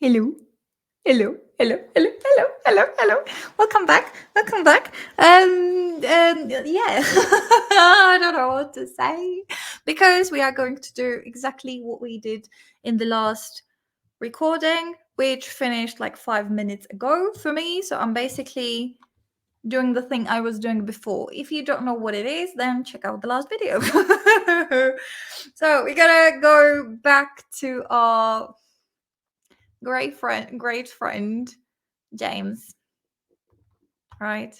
Hello, hello, hello, hello, hello, hello, hello. Welcome back. Welcome back. Yeah, I don't know what to say because we are going to do exactly what we did in the last recording, which finished like 5 minutes ago for me. So I'm basically doing the thing I was doing before. If you don't know what it is, then check out the last video. So we're gonna go back to our great friend James, right?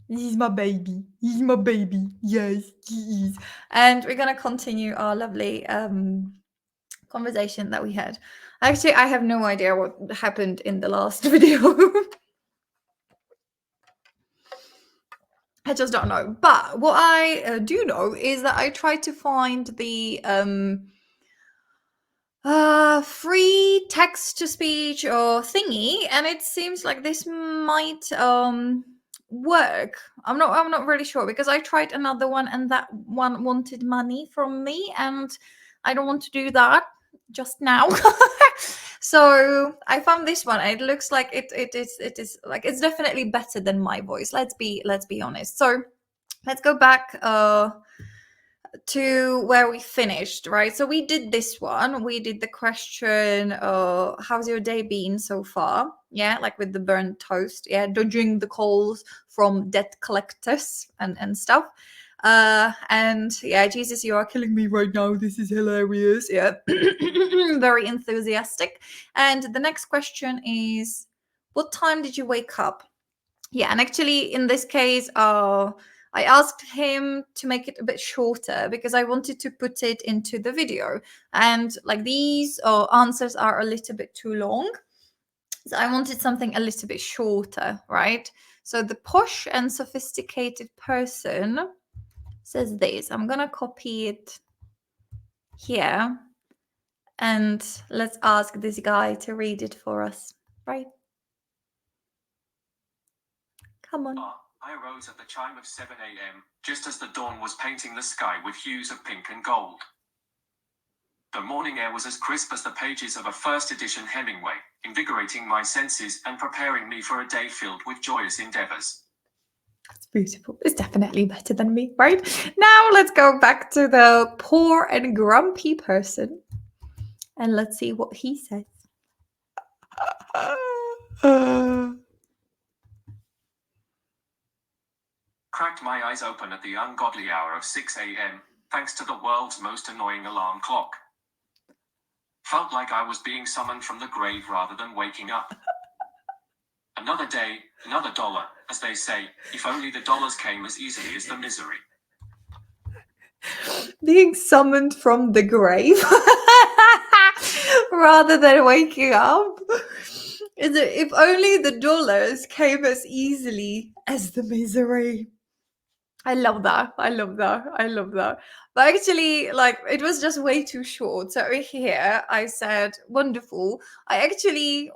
He's my baby. He's my baby. Yes, he is. And we're gonna continue our lovely conversation that we had. Actually, I have no idea what happened in the last video. I just don't know. But what I do know is that I tried to find the free text to speech or thingy, and it seems like this might work. I'm not really sure because I tried another one and that one wanted money from me, and I don't want to do that just now. So I found this one. It looks like it is like it's definitely better than my voice. Let's be honest. So let's go back to where we finished, right? So we did this one. We did the question, how's your day been so far? Yeah, like with the burnt toast. Yeah, dodging the calls from debt collectors and stuff. And yeah, Jesus, you are killing me right now. This is hilarious. Yeah, very enthusiastic. And the next question is, what time did you wake up? Yeah, and actually in this case, I asked him to make it a bit shorter because I wanted to put it into the video. And like these answers are a little bit too long. So I wanted something a little bit shorter, right? So the posh and sophisticated person says this. I'm going to copy it here. And let's ask this guy to read it for us, right? Come on. I arose at the chime of 7 a.m., just as the dawn was painting the sky with hues of pink and gold. The morning air was as crisp as the pages of a first edition Hemingway, invigorating my senses and preparing me for a day filled with joyous endeavors. That's beautiful. It's definitely better than me, right? Now let's go back to the poor and grumpy person and let's see what he says. Cracked my eyes open at the ungodly hour of 6 a.m., thanks to the world's most annoying alarm clock. Felt like I was being summoned from the grave rather than waking up. Another day, another dollar, as they say, if only the dollars came as easily as the misery. Being summoned from the grave rather than waking up. If only the dollars came as easily as the misery. I love that. I love that. I love that. But actually, like, it was just way too short. So here I said, wonderful. I actually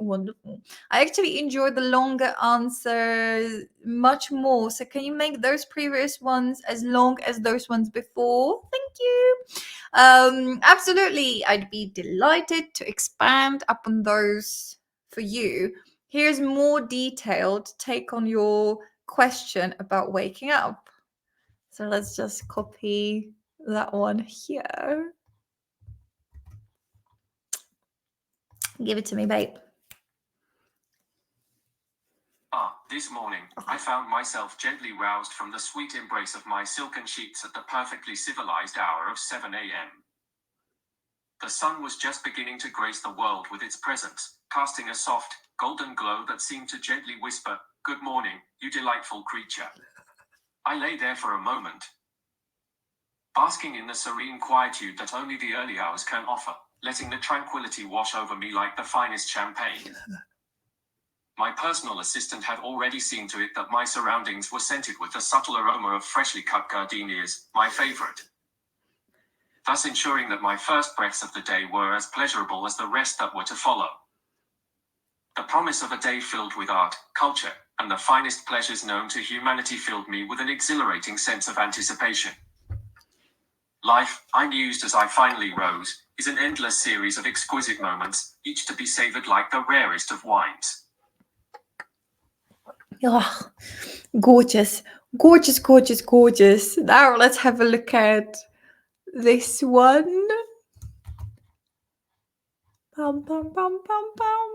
enjoyed the longer answers much more. So can you make those previous ones as long as those ones before? Thank you. Absolutely. I'd be delighted to expand upon those for you. Here's more detailed take on your question about waking up. So let's just copy that one here. Give it to me, babe. This morning, I found myself gently roused from the sweet embrace of my silken sheets at the perfectly civilized hour of 7 a.m. The sun was just beginning to grace the world with its presence, casting a soft, golden glow that seemed to gently whisper, "Good morning, you delightful creature." I lay there for a moment, basking in the serene quietude that only the early hours can offer, letting the tranquility wash over me like the finest champagne. My personal assistant had already seen to it that my surroundings were scented with the subtle aroma of freshly cut gardenias, my favorite, thus ensuring that my first breaths of the day were as pleasurable as the rest that were to follow. The promise of a day filled with art, culture, and the finest pleasures known to humanity filled me with an exhilarating sense of anticipation. Life, I mused as I finally rose, is an endless series of exquisite moments, each to be savored like the rarest of wines. Oh, gorgeous, gorgeous, gorgeous, gorgeous. Now let's have a look at this one. Bum, bum, bum, bum, bum.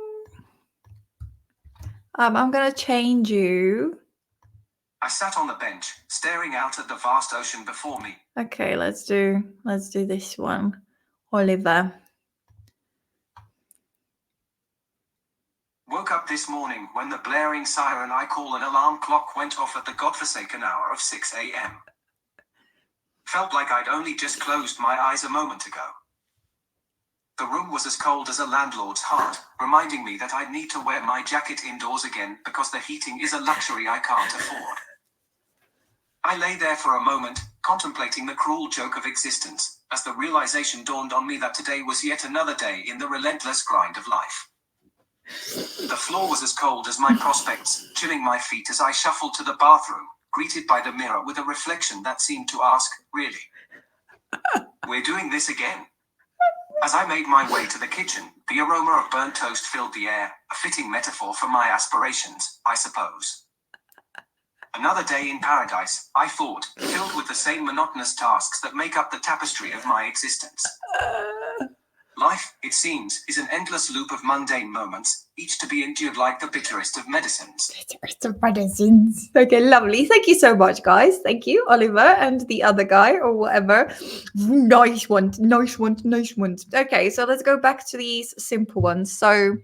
I'm gonna change you. I sat on the bench, staring out at the vast ocean before me. Okay, let's do this one. Oliver. Woke up this morning when the blaring siren I call an alarm clock went off at the godforsaken hour of 6 a.m. Felt like I'd only just closed my eyes a moment ago. The room was as cold as a landlord's heart, reminding me that I'd need to wear my jacket indoors again because the heating is a luxury I can't afford. I lay there for a moment, contemplating the cruel joke of existence, as the realization dawned on me that today was yet another day in the relentless grind of life. The floor was as cold as my prospects, chilling my feet as I shuffled to the bathroom, greeted by the mirror with a reflection that seemed to ask, "Really? We're doing this again?" As I made my way to the kitchen, the aroma of burnt toast filled the air, a fitting metaphor for my aspirations, I suppose. Another day in paradise, I thought, filled with the same monotonous tasks that make up the tapestry of my existence. Life, it seems, is an endless loop of mundane moments, each to be endured like the bitterest of medicines. Okay, lovely. Thank you so much, guys. Thank you, Oliver, and the other guy or whatever. Nice one, nice one, nice one. Okay, so let's go back to these simple ones. So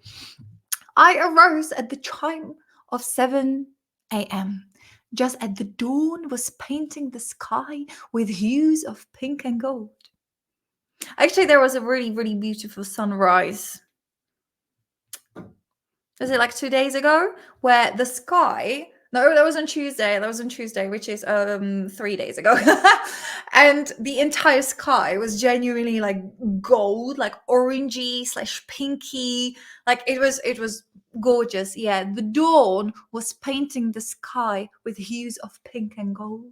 I arose at the chime of 7 a.m. Just as the dawn was painting the sky with hues of pink and gold. Actually, there was a really, really beautiful sunrise. Was it like 2 days ago? Where the sky... No, that was on Tuesday. That was on Tuesday, which is 3 days ago. And the entire sky was genuinely like gold, like orangey / pinky. Like it was gorgeous. Yeah, the dawn was painting the sky with hues of pink and gold.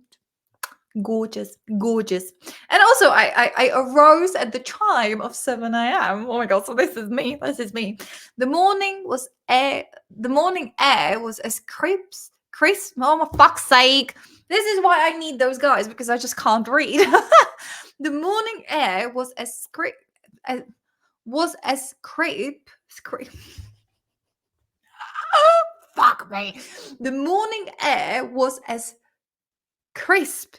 Gorgeous, gorgeous. And also I arose at the chime of 7 a.m. Oh my god, so this is me. The morning air was as crisp. Oh my fuck's sake. This is why I need those guys, because I just can't read. The morning air was as crisp. Fuck me. The morning air was as crisp.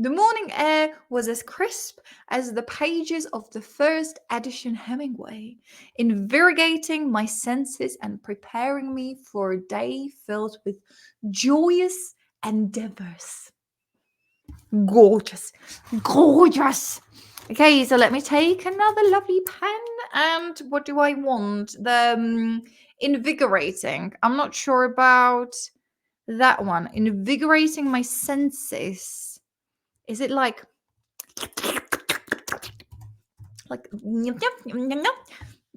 The morning air was as crisp as the pages of the first edition Hemingway, invigorating my senses and preparing me for a day filled with joyous endeavors. Gorgeous, gorgeous. Okay, so let me take another lovely pen. And what do I want? The invigorating. I'm not sure about that one. Invigorating my senses. Is it like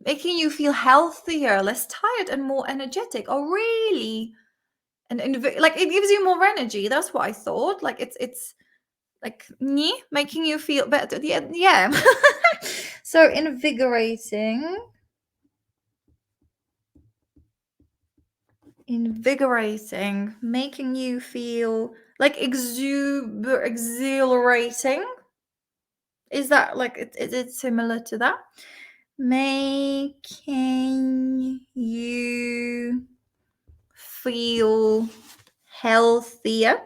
making you feel healthier, less tired, and more energetic? Oh, really? And like it gives you more energy. That's what I thought. Like it's like making you feel better. Yeah. So invigorating, making you feel like exhilarating. Is that like is it similar to that? Making you feel healthier,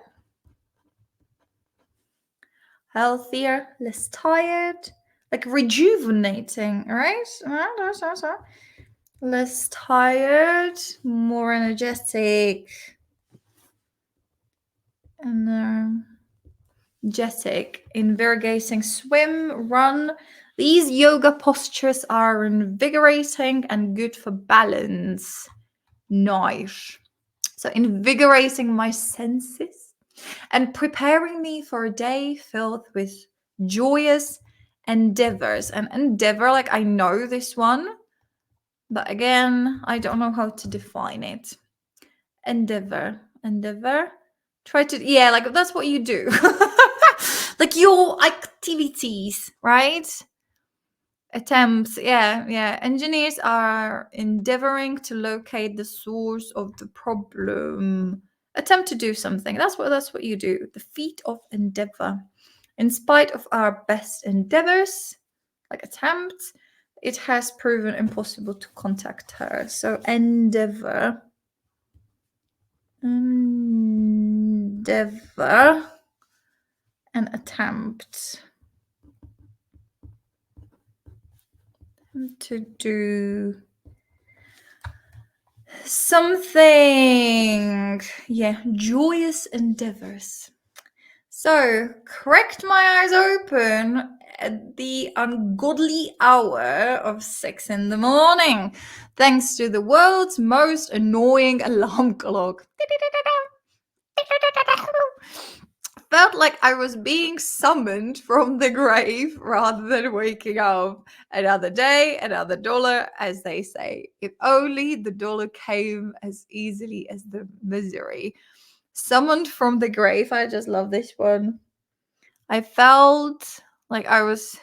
less tired, like rejuvenating, right? Less tired, more energetic, invigorating, swim, run. These yoga postures are invigorating and good for balance. Nice. So invigorating my senses and preparing me for a day filled with joyous endeavors. And endeavor, like I know this one, but again, I don't know how to define it. Endeavor. Try to, yeah, like that's what you do. Like your activities, right? Attempts, yeah. Engineers are endeavoring to locate the source of the problem. Attempt to do something. That's what you do. The feat of endeavor. In spite of our best endeavors, like attempts, it has proven impossible to contact her. So endeavor. Endeavor and attempt to do something. Yeah, joyous endeavors. So, cracked my eyes open at the ungodly hour of 6 in the morning, thanks to the world's most annoying alarm clock. Felt like I was being summoned from the grave rather than waking up. Another day, another dollar, as they say. If only the dollar came as easily as the misery. Summoned from the grave. I just love this one. I felt like I was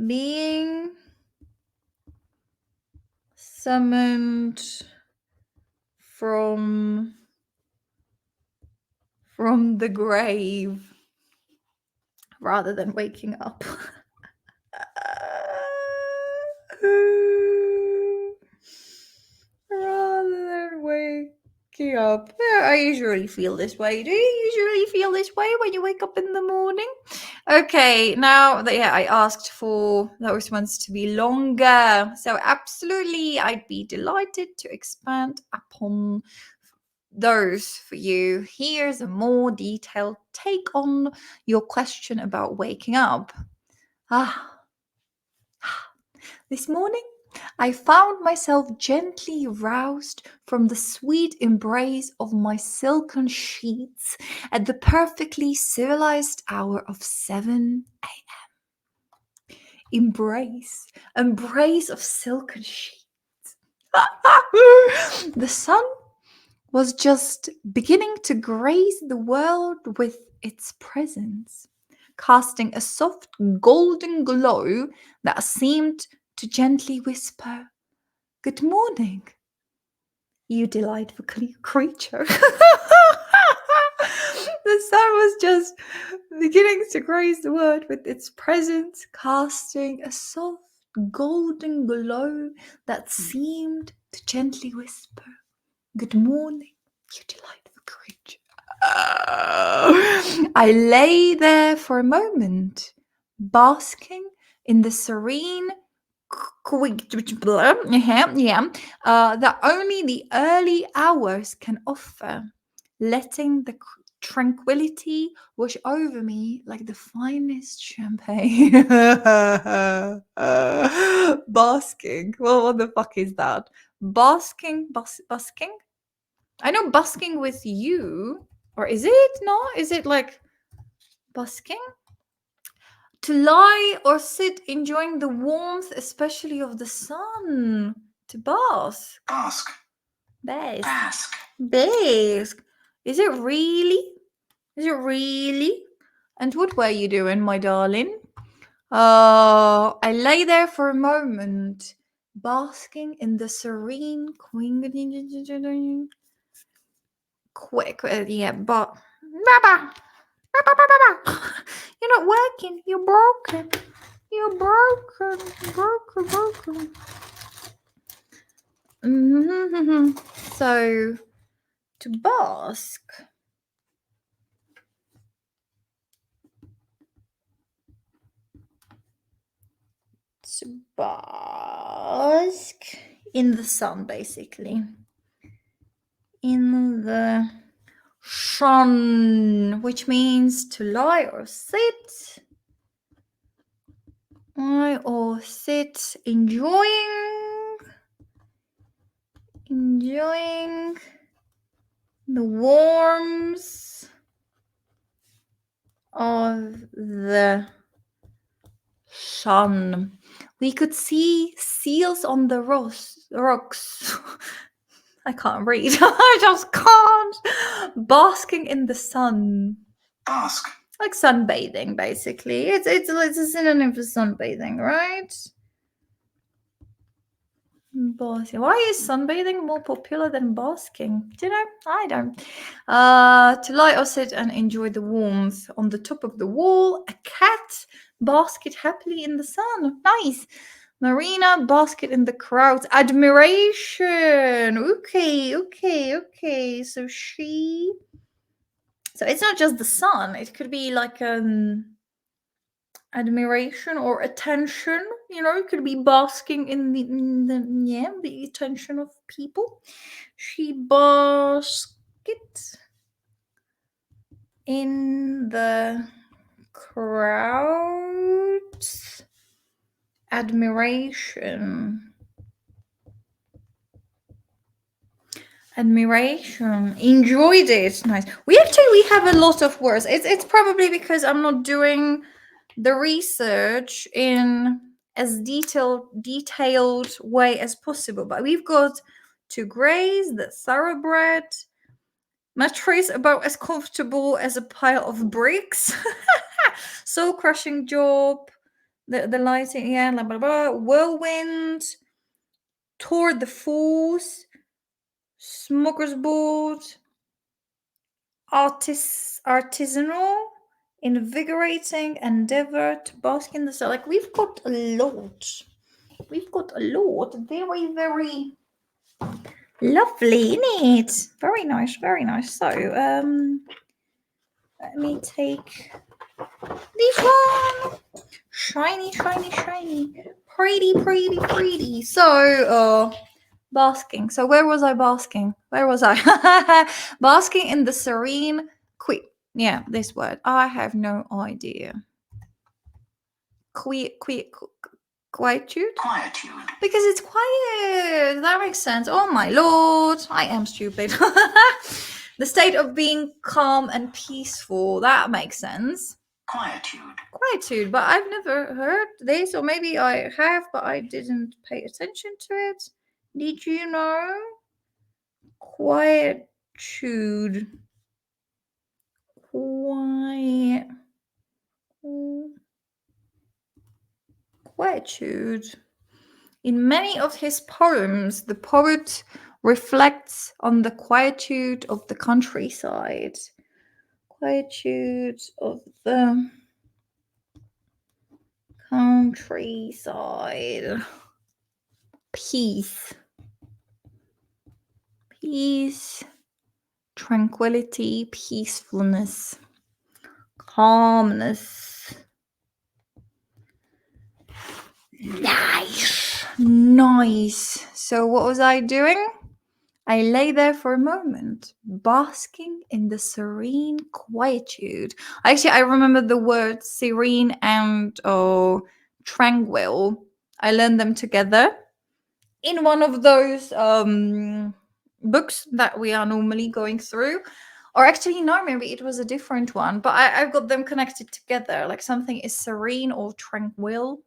being summoned from the grave rather than waking up. Rather than waking up. Yeah, I usually feel this way. Do you usually feel this way when you wake up in the morning? Okay, now that I asked for those ones to be longer. So absolutely, I'd be delighted to expand upon those for you. Here's a more detailed take on your question about waking up. This morning, I found myself gently roused from the sweet embrace of my silken sheets at the perfectly civilized hour of 7 a.m. Embrace of silken sheets. The sun was just beginning to grace the world with its presence, casting a soft golden glow that seemed to gently whisper, "Good morning, you delightful creature." The sun was just beginning to grace the world with its presence, casting a soft golden glow that seemed to gently whisper, "Good morning, you delightful creature." I lay there for a moment, basking in the serene that only the early hours can offer, letting the tranquility wash over me like the finest champagne. Basking. Well, what the fuck is that? Basking? Busking? I know busking with you. Or is it? No? Is it like busking? To lie or sit enjoying the warmth, especially of the sun. To bask. Bask. Bask. Bask. Bask. Is it really? Is it really? And what were you doing, my darling? I lay there for a moment, basking in the serene quick, yeah, but you're not working. You're broken. You're broken. Broken. So, to bask. To bask in the sun, basically. In the sun, which means to lie or sit. Lie or sit, enjoying the warmth of the sun. We could see seals on the rocks. I can't read. I just can't. Basking in the sun. Bask. Like sunbathing, basically. It's a synonym for sunbathing, right? Basking. Why is sunbathing more popular than basking? Do you know? I don't. To lie or sit and enjoy the warmth on the top of the wall. A cat basket happily in the sun. Nice. Marina basket in the crowds. Admiration. Okay. So it's not just the sun. It could be like admiration or attention. You know, it could be basking in the attention of people. She basked in the crowd's admiration. Enjoyed it. Nice. We have a lot of words. It's probably because I'm not doing the research in as detailed way as possible. But we've got to graze, the thoroughbred, mattress about as comfortable as a pile of bricks, soul crushing job, the lighting, yeah, blah blah blah, whirlwind, tour de force, smoker's board, artisanal, invigorating, endeavor, to bask in the sun. Like we've got a lot. Very, very lovely, isn't it? Very nice. So, let me take this one. Shiny. Pretty. So, basking. So where was I basking? Basking in the serene yeah, this word. I have no idea. Quietude? Quietude. Because it's quiet. That makes sense. Oh my lord. I am stupid. The state of being calm and peaceful. That makes sense. Quietude. But I've never heard this, or maybe I have, but I didn't pay attention to it. Did you know? Quietude. Quietude. In many of his poems, the poet reflects on the quietude of the countryside. Quietude of the countryside. Peace, tranquility, peacefulness, calmness. Nice. So what was I doing? I lay there for a moment, basking in the serene quietude. Actually, I remember the words serene and tranquil. I learned them together in one of those books that we are normally going through. Or actually, no, maybe it was a different one. But I've got them connected together. Like something is serene or tranquil.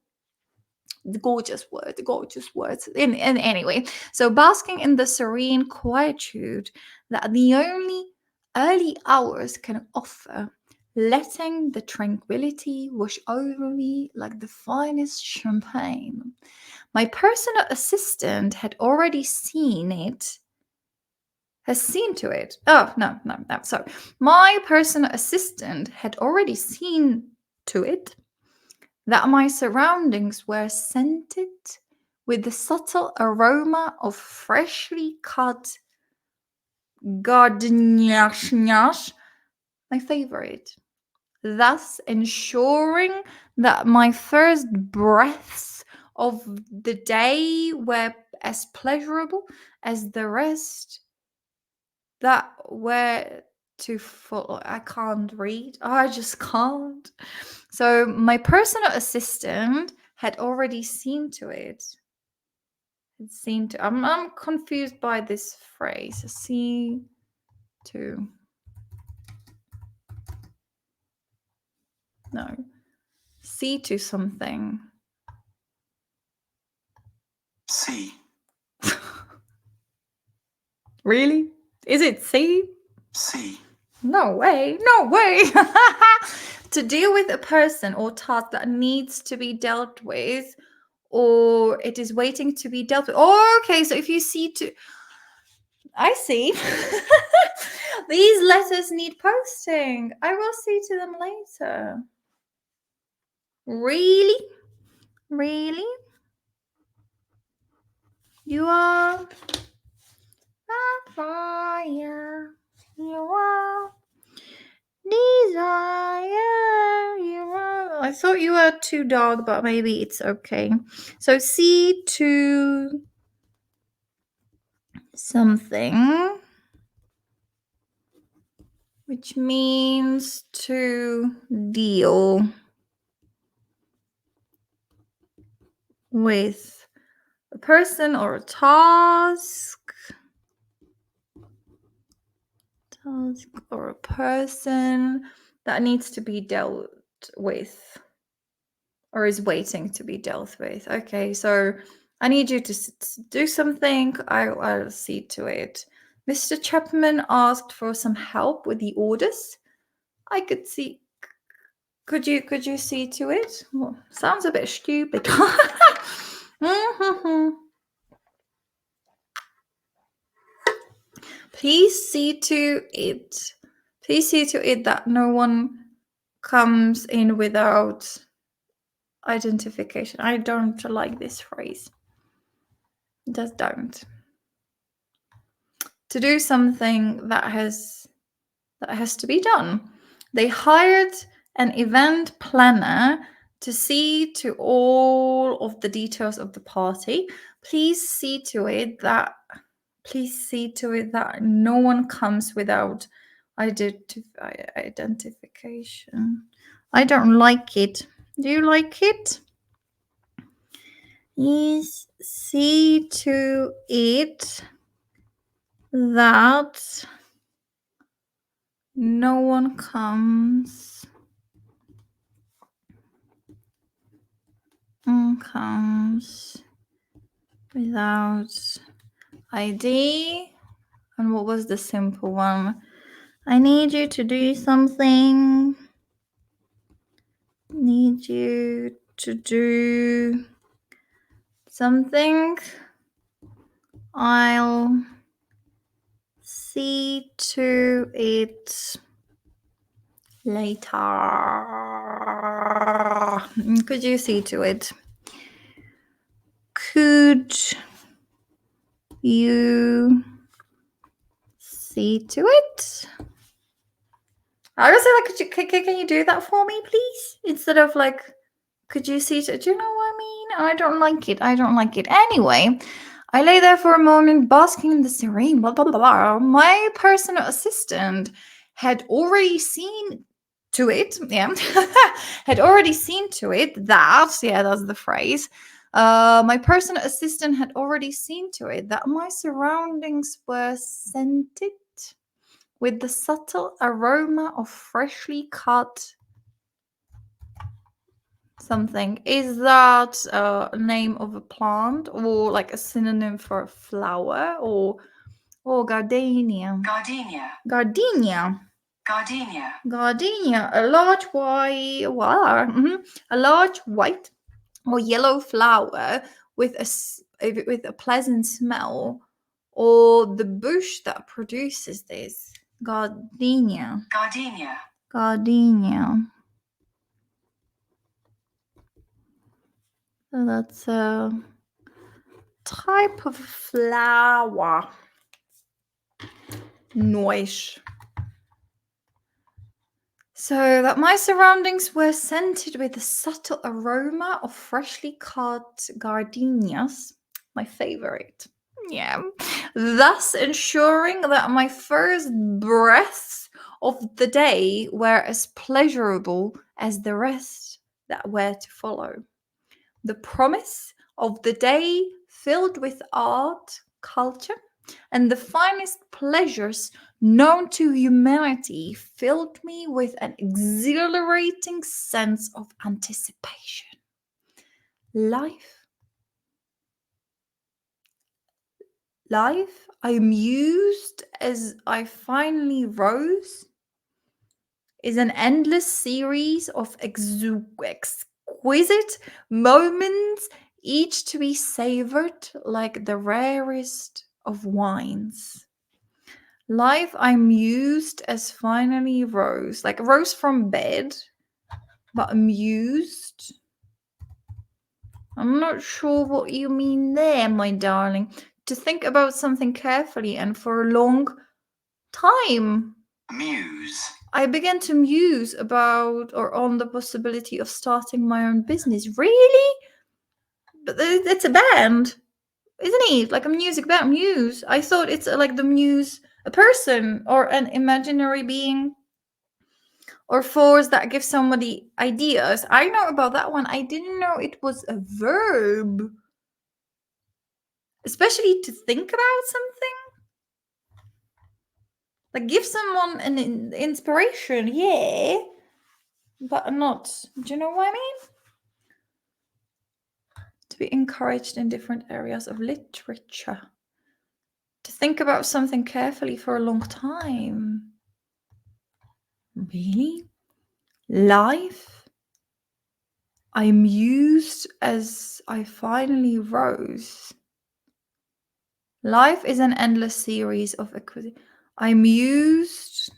The gorgeous words. In anyway, so basking in the serene quietude that the only early hours can offer, letting the tranquility wash over me like the finest champagne. My personal assistant had already seen to it. Oh, no. So my personal assistant had already seen to it that my surroundings were scented with the subtle aroma of freshly cut gardenia, my favorite, thus ensuring that my first breaths of the day were as pleasurable as the rest that were to follow. I can't read. I just can't. So my personal assistant had already seen to it. I'm confused by this phrase. See to. No. See to something. See. Really? Is it C? C. No way. No way. To deal with a person or task that needs to be dealt with, or it is waiting to be dealt with. Oh, okay. So if you see to, I see. These letters need posting. I will see to them later. Really? Really? You are a fire. You are desire. You are. I thought you were too dark, but maybe it's okay. So see to something, which means to deal with a person or a task or a person that needs to be dealt with or is waiting to be dealt with. Okay, so I need you to do something. I'll see to it. Mr. Chapman asked for some help with the orders. I could see. Could you see to it? Well, sounds a bit stupid. Please see to it. Please see to it that no one comes in without identification. I don't like this phrase. Just don't. To do something that has to be done. They hired an event planner to see to all of the details of the party. Please see to it that no one comes without identification. I don't like it. Do you like it? Please see to it that no one comes without ID. And what was the simple one? I need you to do something. Need you to do something. I'll see to it later. Could you see to it? Could you see to it? I was like, can you do that for me, please? Instead of like, could you see to it? Do you know what I mean? I don't like it. I don't like it. Anyway, I lay there for a moment, basking in the serene, blah, blah, blah, blah. My personal assistant had already seen to it, had already seen to it that, that's the phrase. My personal assistant had already seen to it that my surroundings were scented with the subtle aroma of freshly cut something. Is that a name of a plant or like a synonym for a flower or gardenia? Gardenia. A large white, a large white or yellow flower with a pleasant smell, or the bush that produces this. Gardenia. So that's a type of flower. Nice. So that my surroundings were scented with a subtle aroma of freshly cut gardenias, my favorite. Yeah. Thus ensuring that my first breaths of the day were as pleasurable as the rest that were to follow. The promise of the day filled with art, culture, and the finest pleasures known to humanity filled me with an exhilarating sense of anticipation. Life Life, I mused as I finally rose, is an endless series of exquisite moments, each to be savored like the rarest of wines. Life, I mused as finally rose, like rose from bed, but amused. I'm not sure what you mean there, my darling. To think about something carefully and for a long time. Muse. I began to muse about or on the possibility of starting my own business. Really? But it's a band, isn't it? Like a music band, Muse. I thought it's like the muse, a person or an imaginary being or force that gives somebody ideas. I know about that one. I didn't know it was a verb. Especially to think about something. Like give someone an inspiration, yeah. But not, do you know what I mean? To be encouraged in different areas of literature. To think about something carefully for a long time. Really? Life? I mused as I finally rose. Life is an endless series of I mused.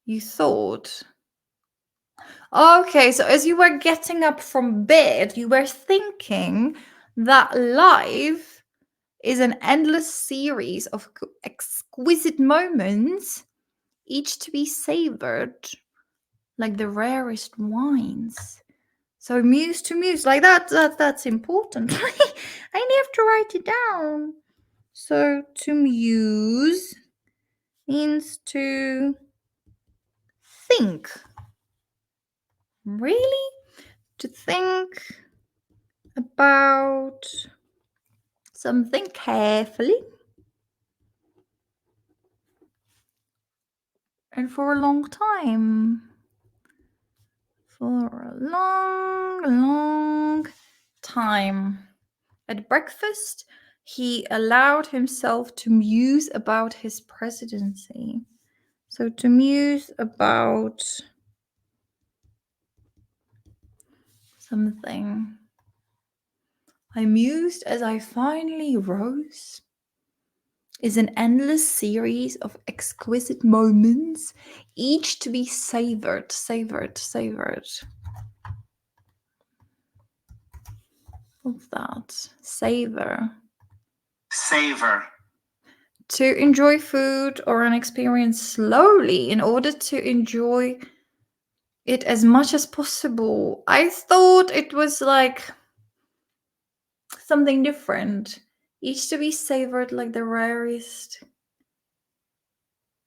You thought. Okay, so as you were getting up from bed, you were thinking that life is an endless series of exquisite moments, each to be savored like the rarest wines. So muse to muse, like that's important. I have to write it down. So to muse means to think. Really? To think about something carefully and for a long time. For a long, long time. At breakfast, he allowed himself to muse about his presidency. So to muse about something. I mused as I finally rose is an endless series of exquisite moments, each to be savored, savored, savored. What's that? Savor. Savor. To enjoy food or an experience slowly in order to enjoy it as much as possible. I thought it was like something different, each to be savored like the rarest.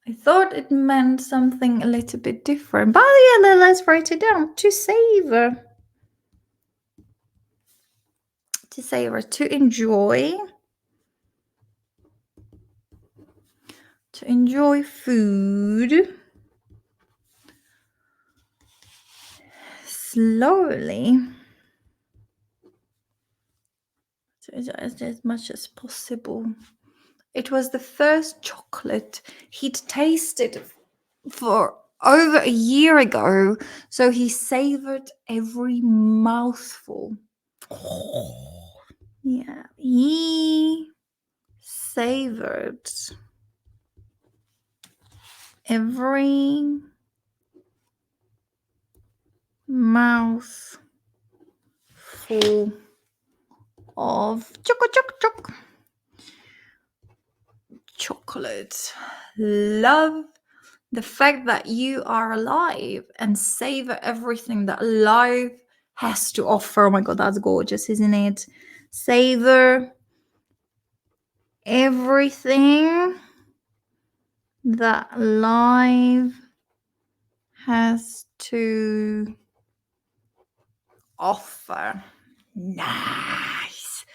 I thought it meant something a little bit different, but yeah, let's write it down. To savor. To savor, to enjoy. To enjoy food slowly. As much as possible. It was the first chocolate he'd tasted for over a year ago, so he savored every mouthful. Yeah, he savored every mouthful of chocolate. Love the fact that you are alive and savor everything that life has to offer. Oh my god, that's gorgeous, isn't it? Savor everything that life has to offer. Nice.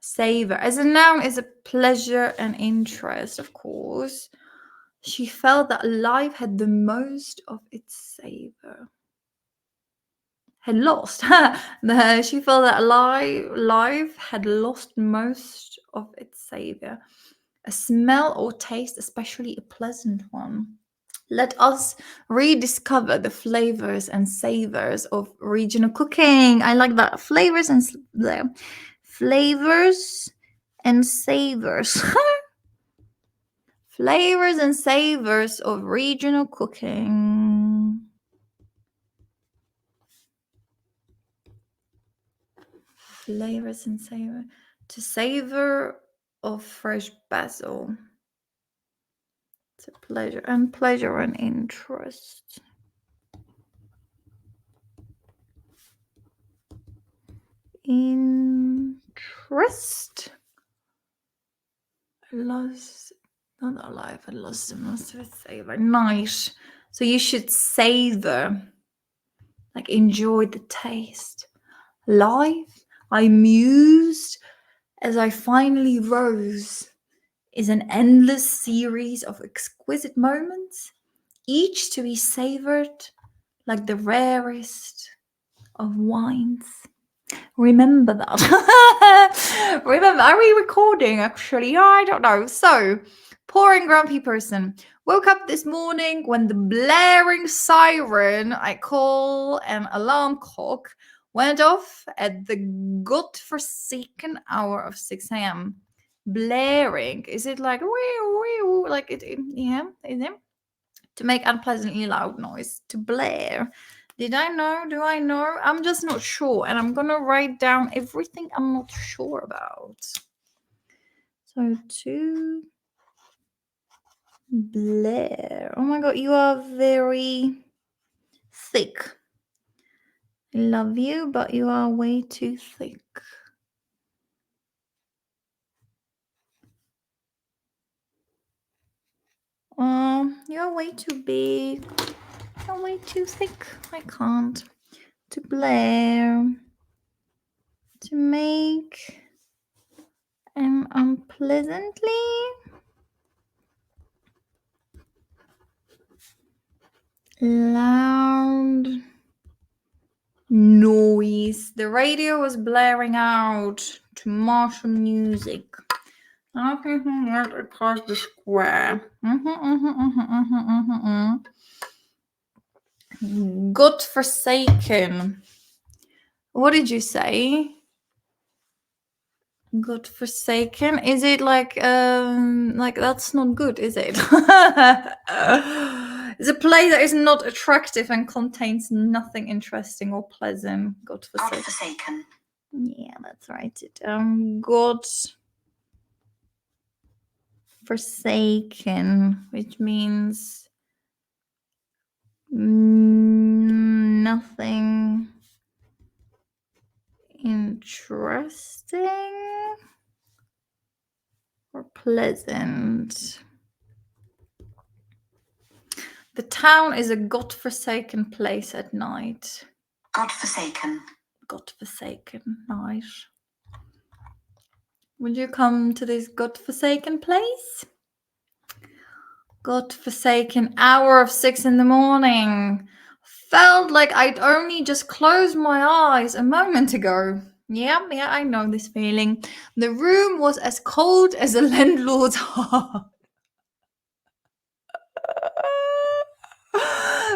Savor. As a noun is a pleasure and interest, of course. She felt that life had the most of its savor. had lost. She felt that life had lost most of its savor. A smell or taste, especially a pleasant one. Let us rediscover the flavors and savors of regional cooking. I like that. Flavors and flavors and savors. Flavors and savors of regional cooking. Flavors and savor. To savor of fresh basil. It's a pleasure and interest. Interest. Lost, not alive, I lost them. Most of it savor. Nice. So you should savor, like enjoy the taste. Life, I mused as I finally rose, is an endless series of exquisite moments, each to be savored like the rarest of wines. Remember that. Remember, are we recording actually? I don't know. So, pouring grumpy person. Woke up this morning when the blaring siren I call an alarm clock went off at the godforsaken hour of 6 a.m. Blaring. Is it like, like it, yeah, is it? To make unpleasantly loud noise. To blare. Did I know? Do I know? I'm just not sure. And I'm going to write down everything I'm not sure about. So to blare. Oh my God, you are very thick. I love you, but you are way too thick. You're way too big. You're way too thick. I can't. To blare. To make unpleasantly loud noise. The radio was blaring out to martial music. Right across the square. Godforsaken. What did you say? Godforsaken. Is it like that's not good, is it? It's a place that is not attractive and contains nothing interesting or pleasant. Godforsaken. Yeah, let's write it. Godforsaken, which means nothing interesting or pleasant. The town is a godforsaken place at night. Godforsaken. Godforsaken. Nice. Would you come to this godforsaken place? Godforsaken hour of 6 a.m. Felt like I'd only just closed my eyes a moment ago. Yeah, I know this feeling. The room was as cold as a landlord's heart.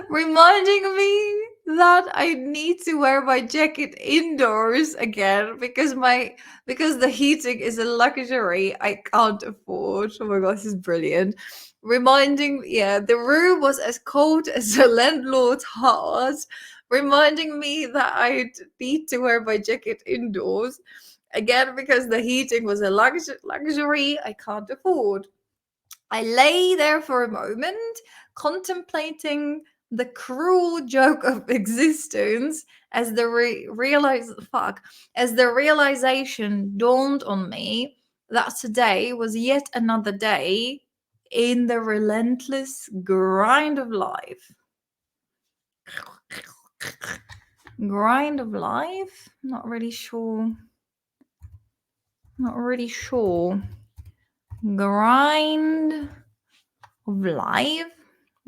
Reminding me that I need to wear my jacket indoors again because the heating is a luxury I can't afford. Oh my god, this is brilliant. The room was as cold as a landlord's heart, reminding me that I need to wear my jacket indoors again because the heating was a luxury I can't afford. I lay there for a moment, contemplating the cruel joke of existence as the realization dawned on me that today was yet another day in the relentless grind of life. Grind of life? Not really sure. Grind of life.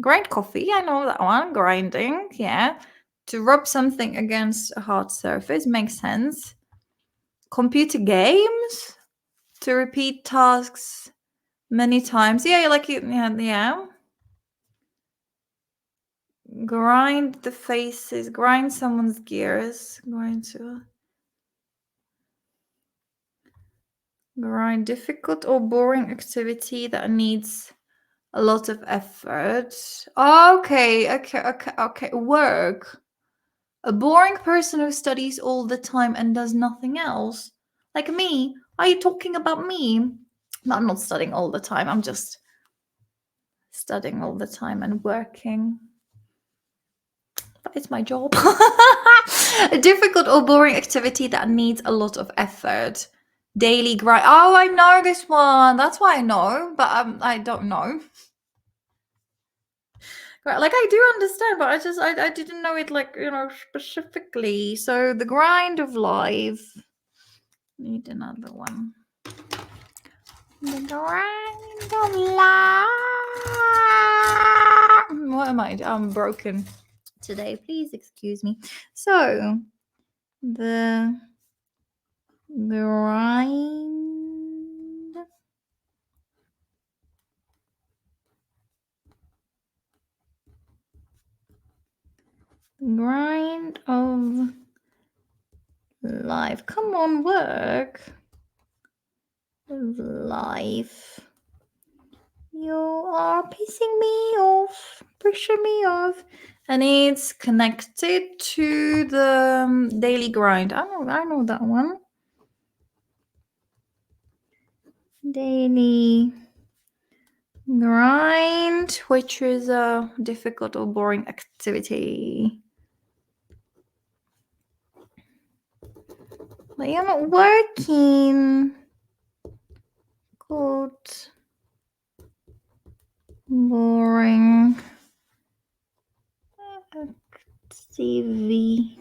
Grind coffee, I know that one. Grinding, yeah. To rub something against a hard surface makes sense. Computer games? To repeat tasks many times. Yeah, like yeah. Grind the faces, grind someone's gears, grind difficult or boring activity that needs a lot of effort. Okay. Work. A boring person who studies all the time and does nothing else. Like me. Are you talking about me? No, I'm not studying all the time. I'm just studying all the time and working. But it's my job. A difficult or boring activity that needs a lot of effort. Daily grind. Oh, I know this one. That's why I know, but I don't know. Like I do understand, but I didn't know it, like, specifically. So the grind of life. Need another one. The grind of life. What am I? I'm broken today. Please excuse me. So the grind of life. Come on, work. Life. You are pissing me off, pushing me off. And it's connected to the daily grind. I know that one. Daily grind, which is a difficult or boring activity. But you're not working. Good. Boring activity.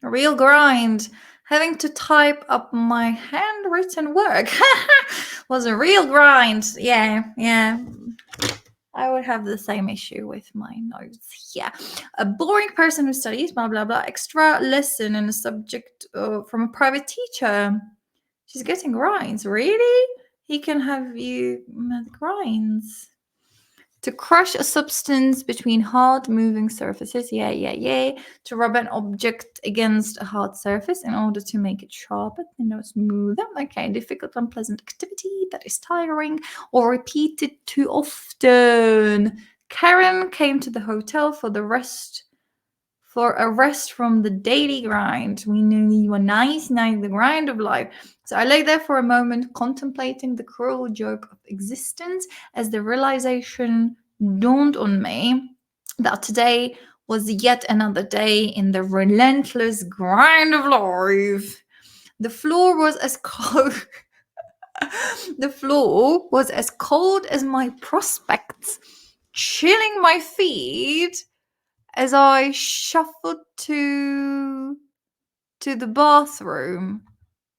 Real grind. Having to type up my handwritten work was a real grind. Yeah. I would have the same issue with my notes. Yeah. A boring person who studies, blah, blah, blah. Extra lesson in a subject from a private teacher. She's getting grinds. Really? He can have you with grinds. To crush a substance between hard moving surfaces. Yeah. To rub an object against a hard surface in order to make it sharper, smoother. Okay, difficult, unpleasant activity that is tiring or repeated too often. Karen came to the hotel for a rest from the daily grind. We knew you were nice, the grind of life. So I lay there for a moment, contemplating the cruel joke of existence, as the realization dawned on me that today was yet another day in the relentless grind of life. The floor was as cold. The floor was as cold as my prospects, chilling my feet as I shuffled to the bathroom.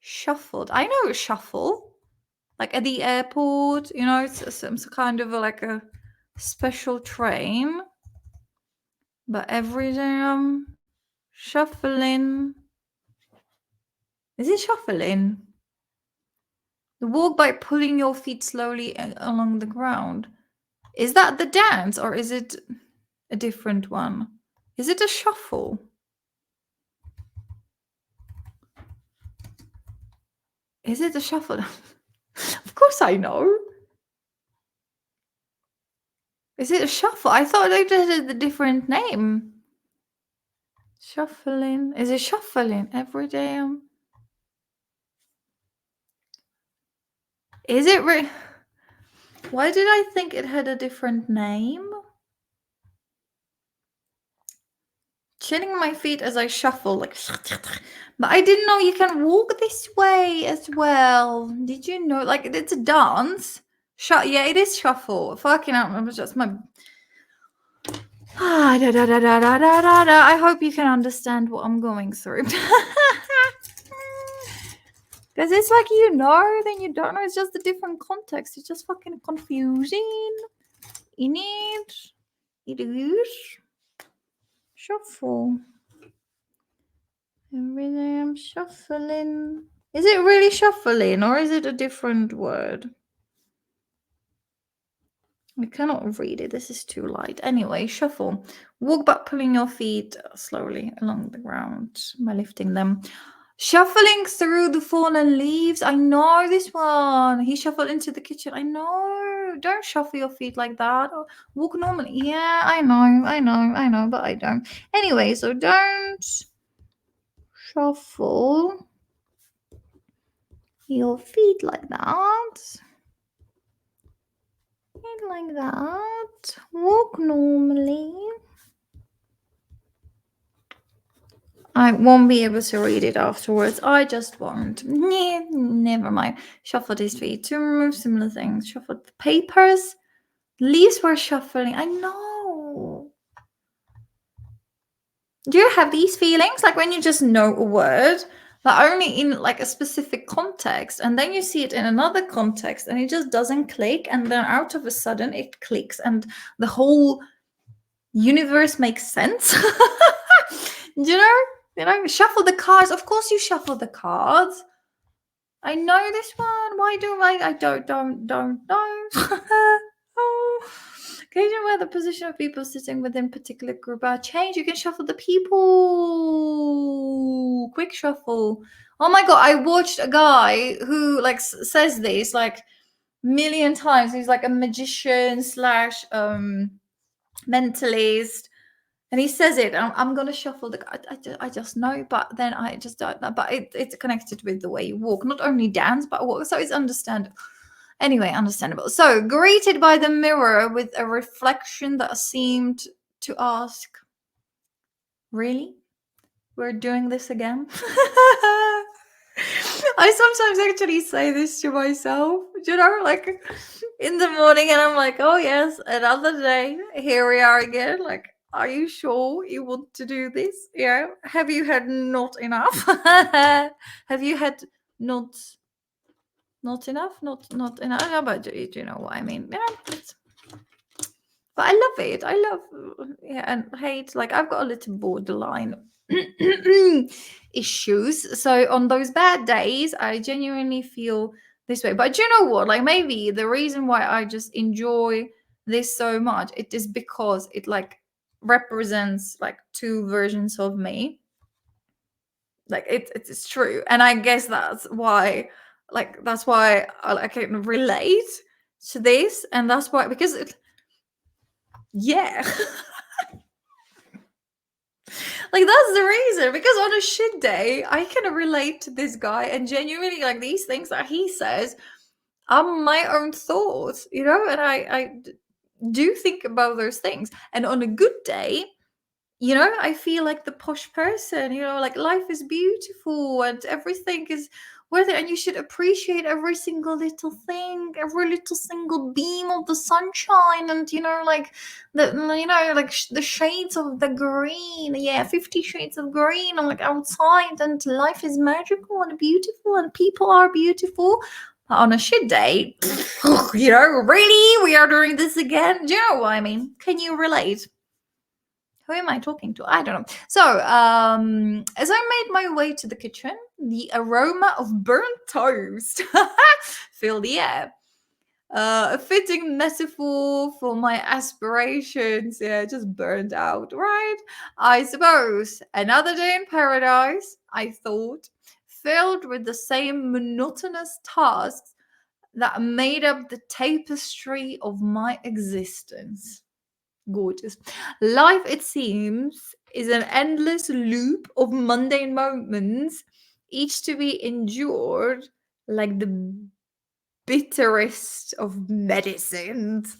Shuffled. I know shuffle. Like at the airport, it's some kind of like a special train. But every day I'm shuffling. Is it shuffling? The walk by pulling your feet slowly along the ground. Is that the dance or is it a different one? Is it a shuffle? Is it a shuffle? Of course I know. Is it a shuffle? I thought they did a different name. Shuffling. Is it shuffling every day? Is it Why did I think it had a different name? Chilling my feet as I shuffle, like. But I didn't know you can walk this way as well. Did you know? Like, it's a dance. Yeah, it is shuffle. Fucking hell, it was just my. I hope you can understand what I'm going through. Because it's like then you don't know. It's just a different context. It's just fucking confusing. It is. Shuffle. Every day I'm shuffling. Is it really shuffling or is it a different word? I cannot read it. This is too light. Anyway, shuffle. Walk back, pulling your feet slowly along the ground by lifting them. Shuffling through the fallen leaves. I know this one. He shuffled into the kitchen. I know. Don't shuffle your feet like that. Walk normally. Yeah, I know, but I don't. Anyway, so don't shuffle your feet like that. Feet like that. Walk normally. I won't be able to read it afterwards. I just won't. Never mind. Shuffled his feet to remove similar things. Shuffled the papers. Leaves were shuffling. I know. Do you have these feelings? Like when you just know a word, but only in like a specific context, and then you see it in another context and it just doesn't click, and then out of a sudden it clicks and the whole universe makes sense. You know, shuffle the cards. Of course you shuffle the cards. I know this one. Why do I don't know. Oh. Occasion where the position of people sitting within particular group are changed. You can shuffle the people. Quick shuffle. Oh my god, I watched a guy who like says this like million times. He's like a magician slash mentalist. And he says it, I'm going to shuffle the card. I just know, but then I just don't know. But it's connected with the way you walk, not only dance, but walk. So it's understandable. Anyway, understandable. So, greeted by the mirror with a reflection that seemed to ask, really? We're doing this again? I sometimes actually say this to myself, you know, like in the morning, and I'm like, oh, yes, another day. Here we are again. Like, are you sure you want to do this? Yeah. Have you had not enough? Have you had not enough? Not enough. No, but do you know what I mean? Yeah. But I love it. I love and hate. Like I've got a little borderline issues. So on those bad days, I genuinely feel this way. But do you know what? Like maybe the reason why I just enjoy this so much, it is because it like represents like two versions of me. Like it's true, and I guess that's why I can relate to this, and that's why because yeah. Like that's the reason, because on a shit day I can relate to this guy, and genuinely like these things that he says are my own thoughts, you know, and I do think about those things. And on a good day, you know, I feel like the posh person, you know, like life is beautiful and everything is worth it, and you should appreciate every single little thing, every little single beam of the sunshine, and you know, like the shades of the green. Yeah, 50 shades of green. I'm like outside, and life is magical and beautiful, and people are beautiful. But on a shit day, you know, really, we are doing this again. Do you know what I mean? Can you relate? Who am I talking to? I don't know. So, as I made my way to the kitchen, the aroma of burnt toast filled the air. A fitting metaphor for my aspirations. Yeah, just burned out, right? I suppose. Another day in paradise, I thought, filled with the same monotonous tasks that made up the tapestry of my existence. Gorgeous. Life, it seems, is an endless loop of mundane moments, each to be endured like the bitterest of medicines.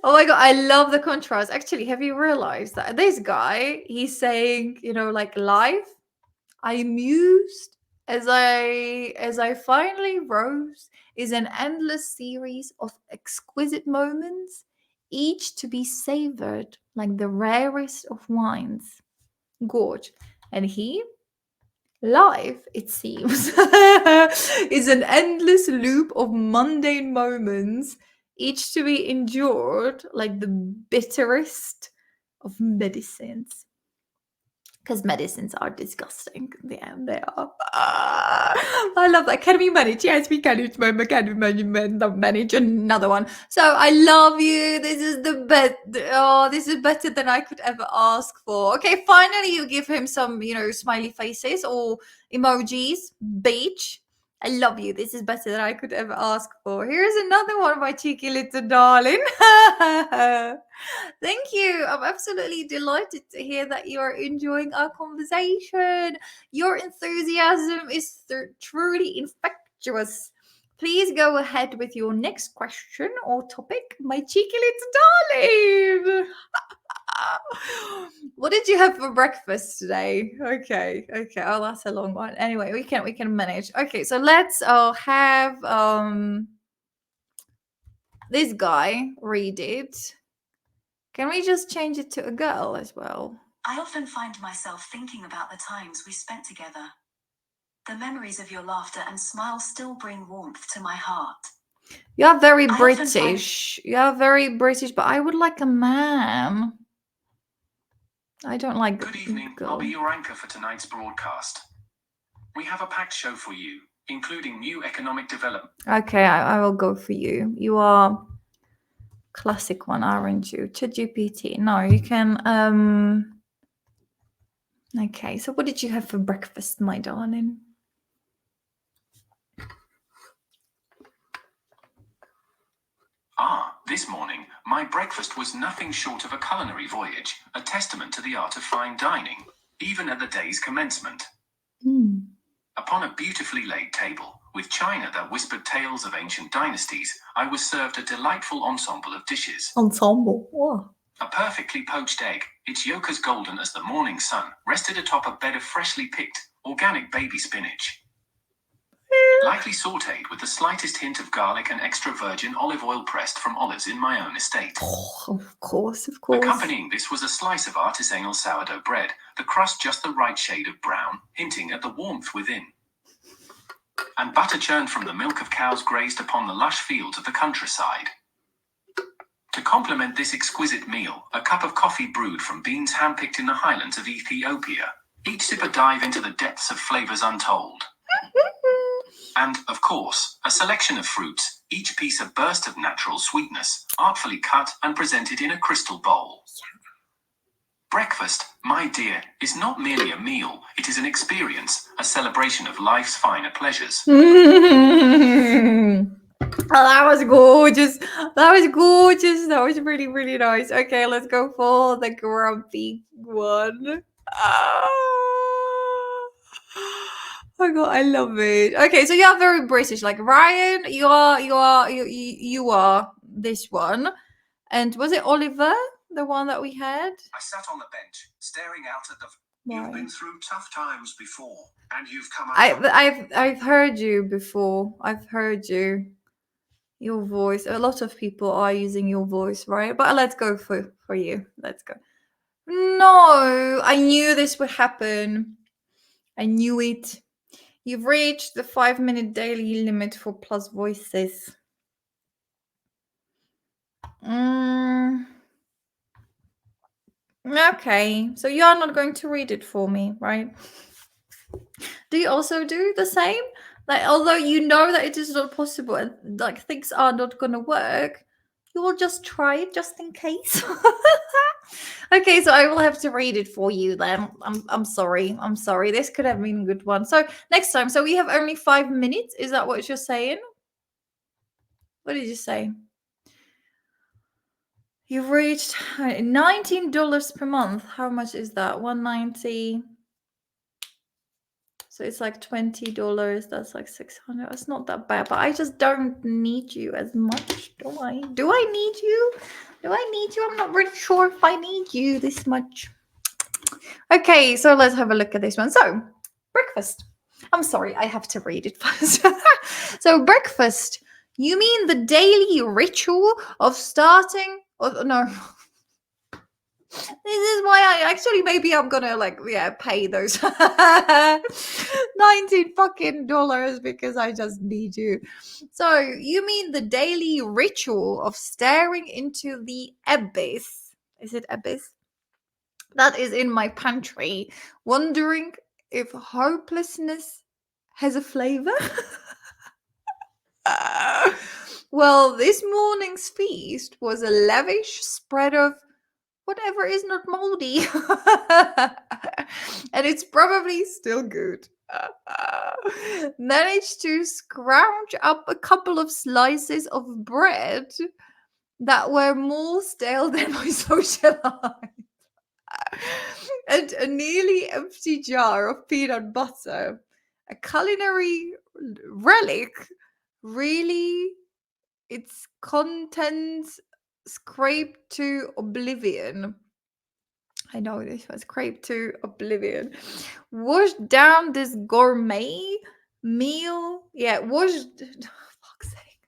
Oh my god, I love the contrast. Actually, have you realized that this guy, he's saying, you know, like life, I mused as I finally rose is an endless series of exquisite moments, each to be savored like the rarest of wines. Gorge. And he, life, it seems, is an endless loop of mundane moments, each to be endured like the bitterest of medicines. because medicines are disgusting. Yeah, they are. I love that. Can we manage? Yes, we can. Can we manage another one? So I love you. This is the best. Oh, this is better than I could ever ask for. Okay, finally you give him some, smiley faces or emojis. Beach. I love you. This is better than I could ever ask for. Here's another one, my cheeky little darling. Thank you. I'm absolutely delighted to hear that you are enjoying our conversation. Your enthusiasm is truly infectious. Please go ahead with your next question or topic, my cheeky little darling. What did you have for breakfast today? Okay. Oh, that's a long one. Anyway, we can manage. Okay, so let's have this guy read it. Can we just change it to a girl as well? I often find myself thinking about the times we spent together. The memories of your laughter and smile still bring warmth to my heart. You're very British. You're very British, but I would like a man. I don't like. Good evening. I'll be your anchor for tonight's broadcast. We have a packed show for you, including new economic development. Okay, I will go for you. You are classic one, aren't you? ChatGPT. No, you can. Okay, so what did you have for breakfast, my darling? This morning, my breakfast was nothing short of a culinary voyage, a testament to the art of fine dining, even at the day's commencement. Upon a beautifully laid table, with china that whispered tales of ancient dynasties, I was served a delightful ensemble of dishes. Ensemble? Wow. A perfectly poached egg, its yolk as golden as the morning sun, rested atop a bed of freshly picked, organic baby spinach. Lightly sautéed with the slightest hint of garlic and extra virgin olive oil pressed from olives in my own estate. Oh, of course. Accompanying this was a slice of artisanal sourdough bread, the crust just the right shade of brown, hinting at the warmth within. And butter churned from the milk of cows grazed upon the lush fields of the countryside. To complement this exquisite meal, a cup of coffee brewed from beans handpicked in the highlands of Ethiopia. Each sip a dive into the depths of flavors untold. And, of course, a selection of fruits, each piece a burst of natural sweetness, artfully cut and presented in a crystal bowl. Breakfast, my dear, is not merely a meal, it is an experience, a celebration of life's finer pleasures. Oh, that was gorgeous. That was really, really nice. Okay, let's go for the grumpy one. Oh god, I love it. Okay, so you are very British, like Ryan. You are this one. And was it Oliver, the one that we had? I sat on the bench, staring out at the. You've been through tough times before, and you've come out. I've heard you before. I've heard you. Your voice. A lot of people are using your voice, right? But let's go for you. Let's go. No, I knew this would happen. I knew it. You've reached the 5-minute daily limit for plus voices. Okay, so you are not going to read it for me, right? Do you also do the same? Like, although you know that it is not possible and like things are not gonna work, you will just try it just in case. Okay, so I will have to read it for you then. I'm sorry. This could have been a good one. So next time. So we have only 5 minutes. Is that what you're saying? What did you say? You've reached $19 per month. How much is that? $190. So it's like $20. That's like $600. It's not that bad, but I just don't need you as much, do I? Do I need you? I'm not really sure if I need you this much. Okay, so let's have a look at this one. So, breakfast. I'm sorry, I have to read it first. So, breakfast. You mean the daily ritual of starting? No. This is why maybe I'm gonna pay those 19 fucking dollars because I just need you. So you mean the daily ritual of staring into the abyss? Is it abyss? that is in my pantry, wondering if hopelessness has a flavor. Well, this morning's feast was a lavish spread of whatever is not moldy. And it's probably still good. Managed to scrounge up a couple of slices of bread that were more stale than my social life. And a nearly empty jar of peanut butter. A culinary relic, really, its contents scraped to oblivion. I know this was scraped to oblivion. Washed down this gourmet meal. Yeah, fuck's sake.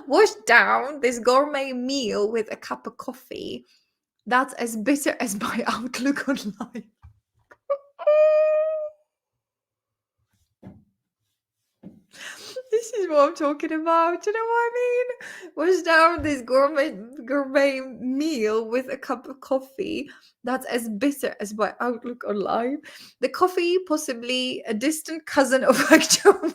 Washed down this gourmet meal with a cup of coffee. That's as bitter as my outlook on life. This is what I'm talking about. You know what I mean? Was down this gourmet meal with a cup of coffee that's as bitter as my outlook on life. The coffee, possibly a distant cousin of actual.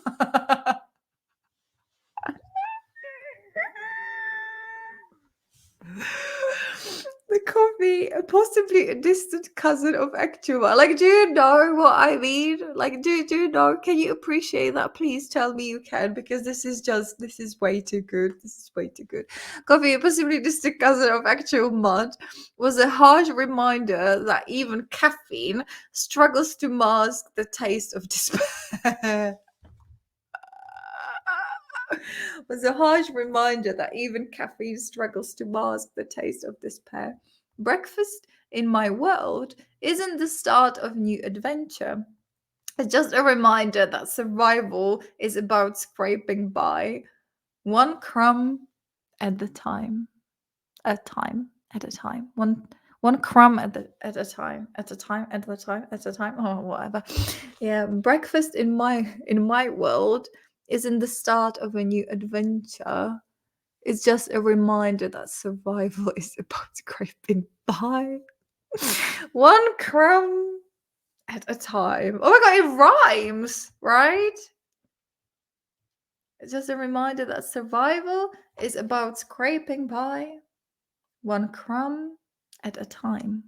The coffee, possibly a distant cousin of Actua. Like, do you know what I mean? Like, do you know? Can you appreciate that? Please tell me you can, because this is way too good. This is way too good. Coffee, possibly distant cousin of actual mud, was a harsh reminder that even caffeine struggles to mask the taste of despair. Was a harsh reminder that even caffeine struggles to mask the taste of despair. Breakfast in my world isn't the start of new adventure. It's just a reminder that survival is about scraping by, one crumb at a time. One crumb at a time. Oh, whatever. Yeah, breakfast in my world isn't the start of a new adventure. It's just a reminder that survival is about scraping by, one crumb at a time. Oh my god, it rhymes, right? It's just a reminder that survival is about scraping by, one crumb at a time.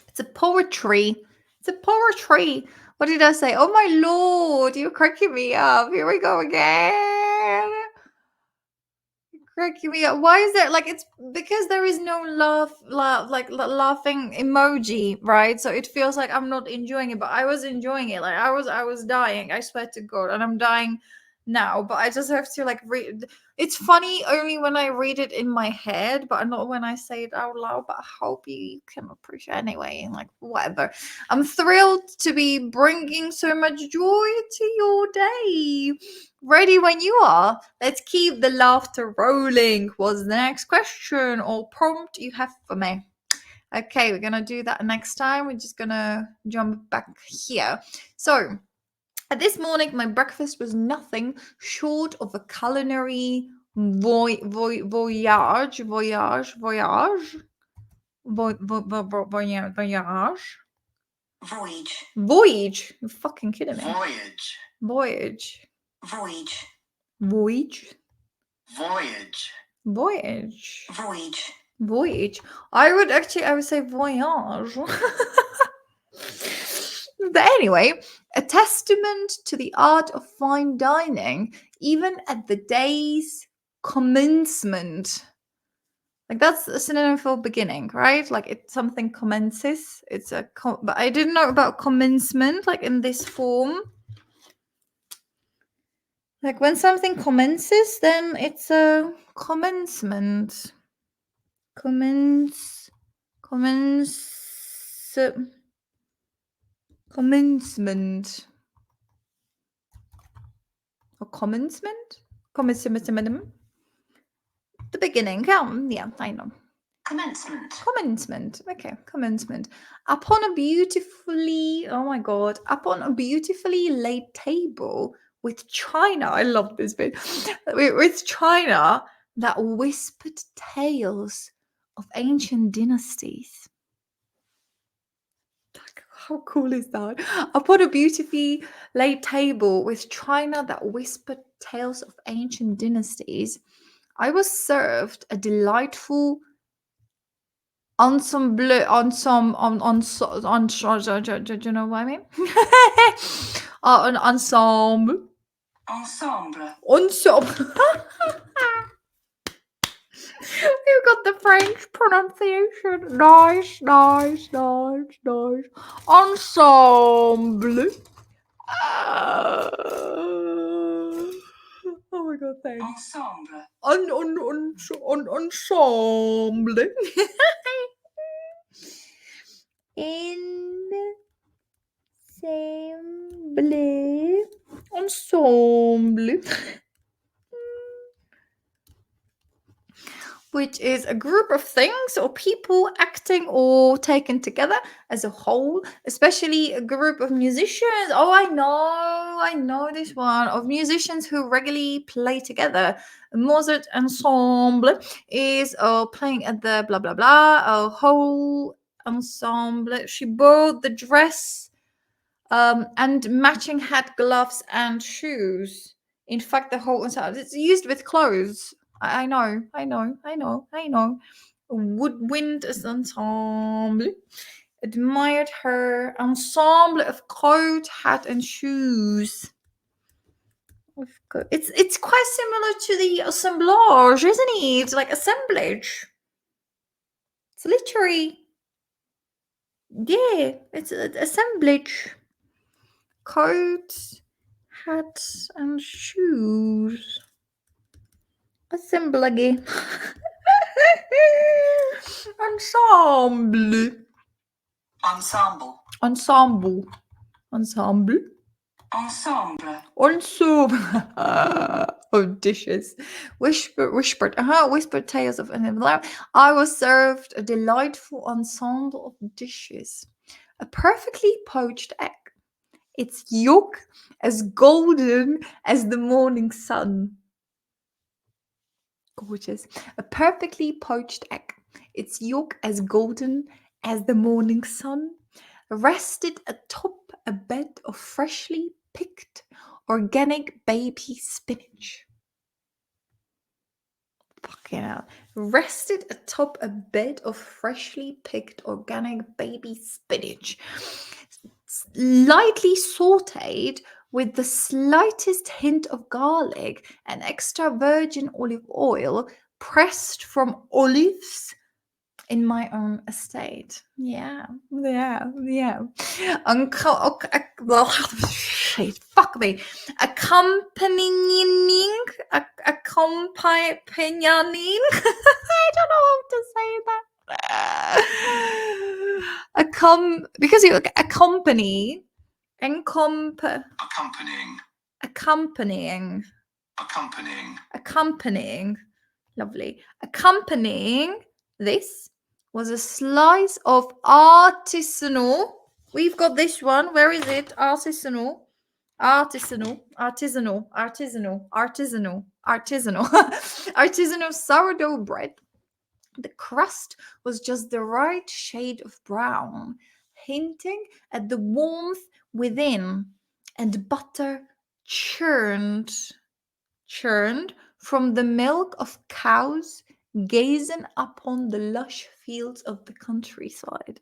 It's a poetry. It's a poetry. What did I say? Oh my lord, you're cracking me up. Here we go again. Cracking me up. Why is there like, it's because there is no laughing emoji, right? So it feels like I'm not enjoying it, but I was enjoying it. Like I was dying. I swear to God, and I'm dying now. But I just have to like read. It's funny only when I read it in my head, but not when I say it out loud. But I hope you can appreciate anyway. Like whatever. I'm thrilled to be bringing so much joy to your day. Ready when you are. Let's keep the laughter rolling. What's the next question or prompt you have for me? Okay, we're gonna do that next time. We're just gonna jump back here. So, this morning, my breakfast was nothing short of a culinary voyage. Voyage. Voyage. You're fucking kidding me. Voyage. I would say voyage. But anyway, a testament to the art of fine dining, even at the day's commencement. Like that's a synonym for beginning, right? Like it's something commences. It's but I didn't know about commencement, like in this form. Like when something commences, then it's a commencement. Commencement. Or commencement? Commencement. The beginning. Yeah, I know. Commencement. Okay, commencement. Upon a beautifully laid table with china. I love this bit. With china that whispered tales of ancient dynasties. How cool is that? Upon a beautifully laid table with china that whispered tales of ancient dynasties, I was served a delightful ensemble. Do you know what I mean? An ensemble. Ensemble. You got the French pronunciation. Nice. Ensemble. Oh my god, thanks. Ensemble. Ensemble. Which is a group of things or people acting or taken together as a whole, especially a group of musicians. Oh, I know this one, of musicians who regularly play together. A Mozart ensemble is playing at the blah blah blah, a whole ensemble. She bought the dress and matching hat, gloves, and shoes. In fact, the whole ensemble, it's used with clothes. I know. Woodwind ensemble. Admired her ensemble of coat, hat, and shoes. It's quite similar to the assemblage, isn't it? It's like assemblage. It's literally, yeah, it's an assemblage. Coat, hat, and shoes. Assemblage. Ensemble. Oh, dishes. Whispered tales of ENDEAVOUR. I was served a delightful ensemble of dishes. A perfectly poached egg. Its yolk as golden as the morning sun. Gorgeous. A perfectly poached egg. Its yolk as golden as the morning sun. Rested atop a bed of freshly picked organic baby spinach. Fucking hell. Rested atop a bed of freshly picked organic baby spinach. Lightly sauteed with the slightest hint of garlic and extra virgin olive oil pressed from olives in my own estate. Yeah. Shit, fuck me. Accompanying. I don't know how to say that. Because you accompanying. Lovely. Accompanying this was a slice of artisanal. We've got this one. Where is it? Artisanal sourdough bread. The crust was just the right shade of brown, hinting at the warmth within, and butter churned from the milk of cows gazing upon the lush fields of the countryside.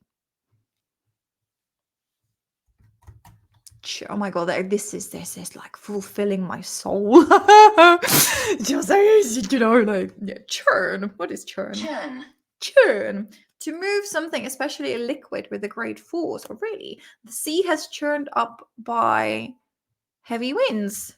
Oh my god, this is like fulfilling my soul. Just churn. What is churn? Churn. To move something, especially a liquid, with a great force. Or really, the sea has churned up by heavy winds.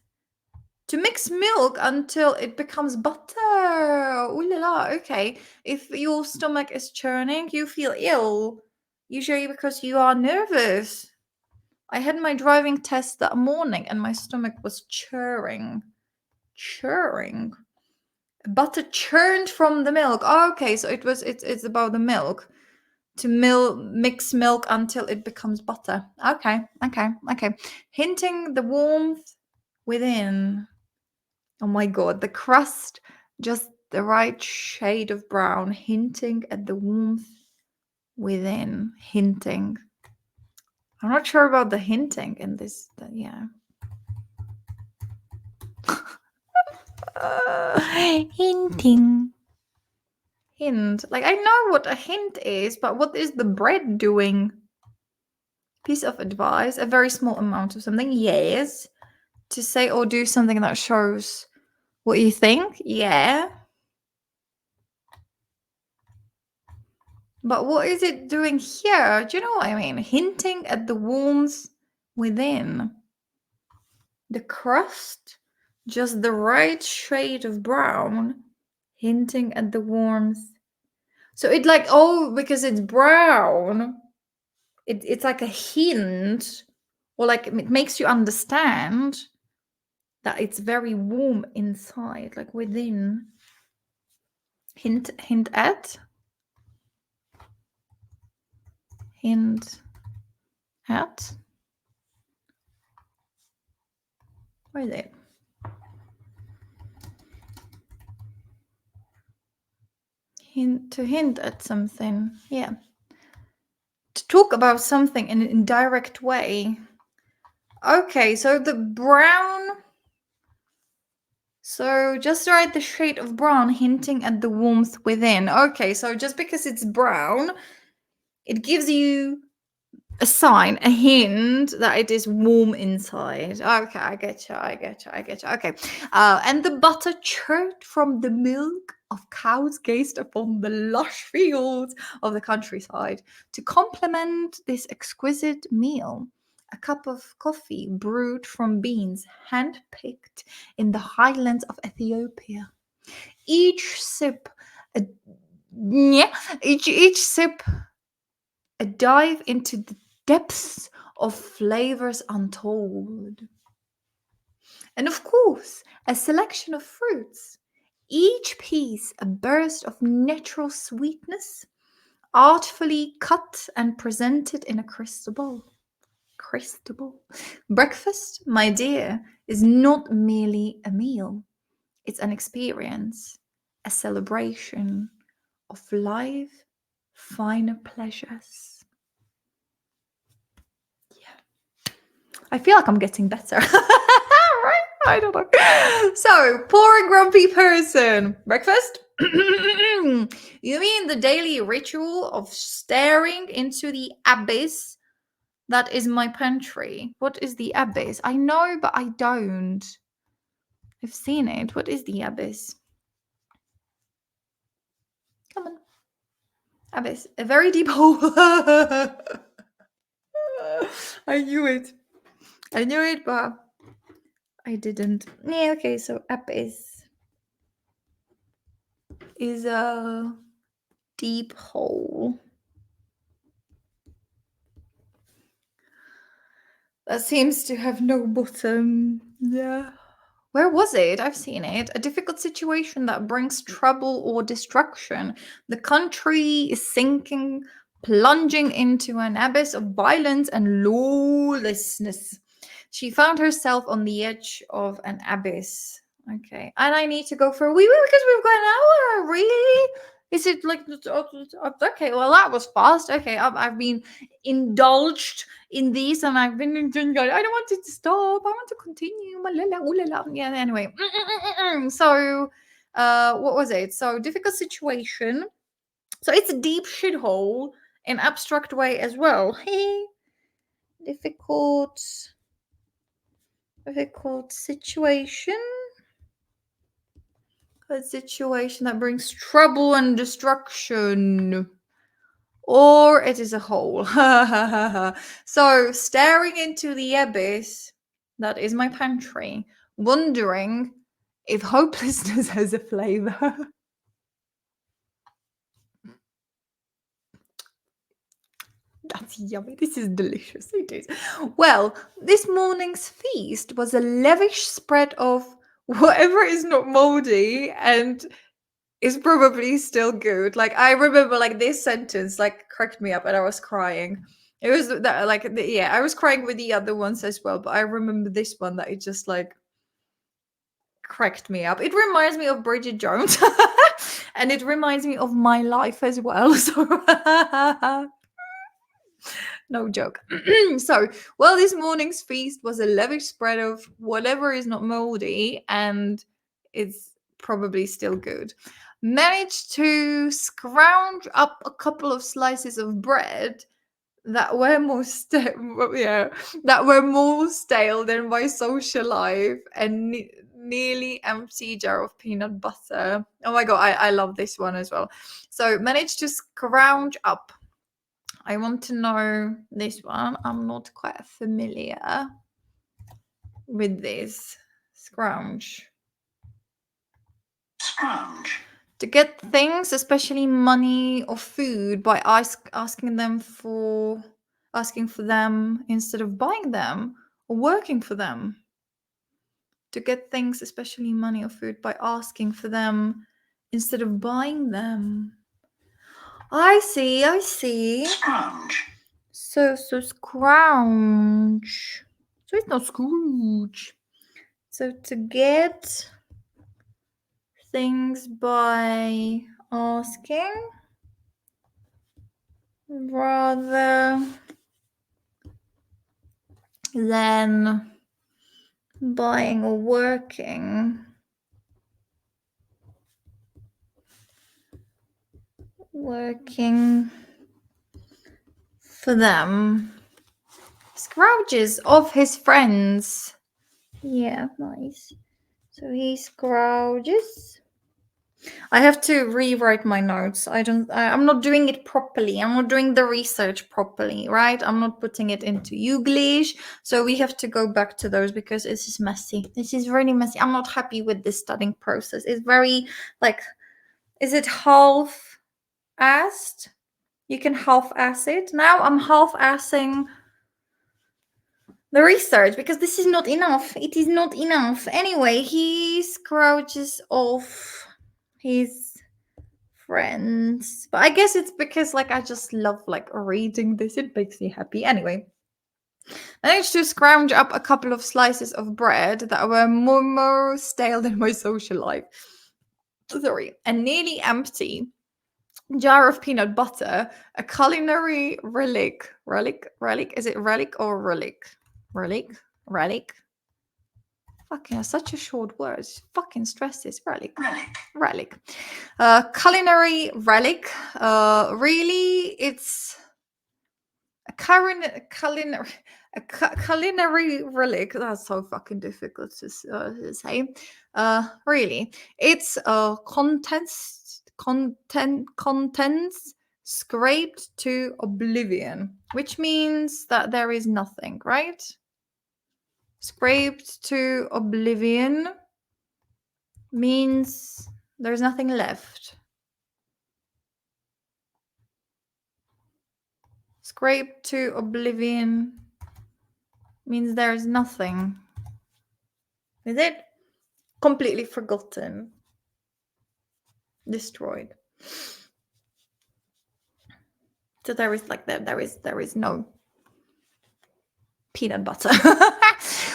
To mix milk until it becomes butter. Ooh la la. Okay. If your stomach is churning, you feel ill. Usually because you are nervous. I had my driving test that morning and my stomach was churring. Butter churned from the milk. Oh, okay, so it's about the milk. To mix milk until it becomes butter. Okay. Hinting the warmth within. Oh my god, the crust just the right shade of brown, hinting at the warmth within. Hinting. I'm not sure about the hinting in this. Yeah. Hinting. Hint. Like, I know what a hint is, but what is the bread doing? Piece of advice. A very small amount of something. Yes. To say or do something that shows what you think. Yeah. But what is it doing here? Do you know what I mean? Hinting at the warmth within. The crust, just the right shade of brown, hinting at the warmth. So it like, oh, because it's brown, it's like a hint, or like it makes you understand that it's very warm inside, like within. Hint at. Hint at. Where is it? To hint at something. Yeah. To talk about something in an indirect way. Okay, so the brown. So just write the shade of brown hinting at the warmth within. Okay, so just because it's brown, it gives you a sign, a hint that it is warm inside. Okay, I get you. Okay. And the butter churned from the milk of cows gazed upon the lush fields of the countryside. To complement this exquisite meal, a cup of coffee brewed from beans hand-picked in the highlands of Ethiopia. Each sip, each sip, a dive into the depths of flavors untold. And of course, a selection of fruits, each piece a burst of natural sweetness, artfully cut and presented in a crystal bowl. Breakfast, my dear, is not merely a meal. It's an experience, a celebration of life, finer pleasures. I feel like I'm getting better. Right? I don't know. So, poor and grumpy person. Breakfast? You mean the daily ritual of staring into the abyss that is my pantry? What is the abyss? I know, but I don't. I've seen it. What is the abyss? Come on. Abyss. A very deep hole. I knew it. But I didn't. Yeah, okay, so abyss is a deep hole. That seems to have no bottom. Yeah. Where was it? I've seen it. A difficult situation that brings trouble or destruction. The country is sinking, plunging into an abyss of violence and lawlessness. She found herself on the edge of an abyss. Okay. And I need to go for a wee wee because we've got an hour. Really? Is it like okay? Well, that was fast. Okay, I've been indulged in these, and I've been enjoying. I don't want it to stop. I want to continue. Yeah. Anyway, so what was it? So difficult situation. So it's a deep shithole in abstract way as well. difficult situation. A situation that brings trouble and destruction. Or it is a hole. So, staring into the abyss, that is my pantry, wondering if hopelessness has a flavor. That's yummy. This is delicious. It is. Well, this morning's feast was a lavish spread of whatever is not moldy and is probably still good. Like, I remember, like, this sentence, like, cracked me up and I was crying. It was that, like, yeah, I was crying with the other ones as well, but I remember this one that it just, like, cracked me up. It reminds me of Bridget Jones. And it reminds me of my life as well. So No joke. So, well, this morning's feast was a lavish spread of whatever is not moldy, and it's probably still good. Managed to scrounge up a couple of slices of bread that were more that were more stale than my social life, and nearly empty jar of peanut butter. Oh my god, I love this one as well. So managed to scrounge up. I want to know this one. I'm not quite familiar with this. Scrounge. Scrounge. To get things, especially money or food, by asking for them instead of buying them, or working for them. To get things, especially money or food, by asking for them instead of buying them. I see. Scrounge. So scrounge. So it's not Scrooge. So to get things by asking rather than buying or working. Working for them. Scrouges of his friends. Yeah, nice. So he scrouges. I have to rewrite my notes. I'm not doing it properly. I'm not doing the research properly, right? I'm not putting it into English. So we have to go back to those because this is messy. This is really messy. I'm not happy with this studying process. It's very is it half-assed? You can half-ass it. Now I'm half-assing the research because this is not enough. It is not enough. Anyway, he scrouges off his friends. But I guess it's because I just love reading this. It makes me happy. Anyway, I managed to scrounge up a couple of slices of bread that were more stale than my social life. Sorry, and nearly empty jar of peanut butter, a culinary relic. Is it relic or relic? Relic. Fucking such a short word. Fucking stress this. Relic. Culinary relic. Really, it's a culinary relic. That's so fucking difficult to say. Really, it's contents scraped to oblivion, which means that there is nothing, right? Scraped to oblivion means there's nothing left. Scraped to oblivion means there's nothing. Is it? Completely forgotten. Destroyed. So there is there is no peanut butter.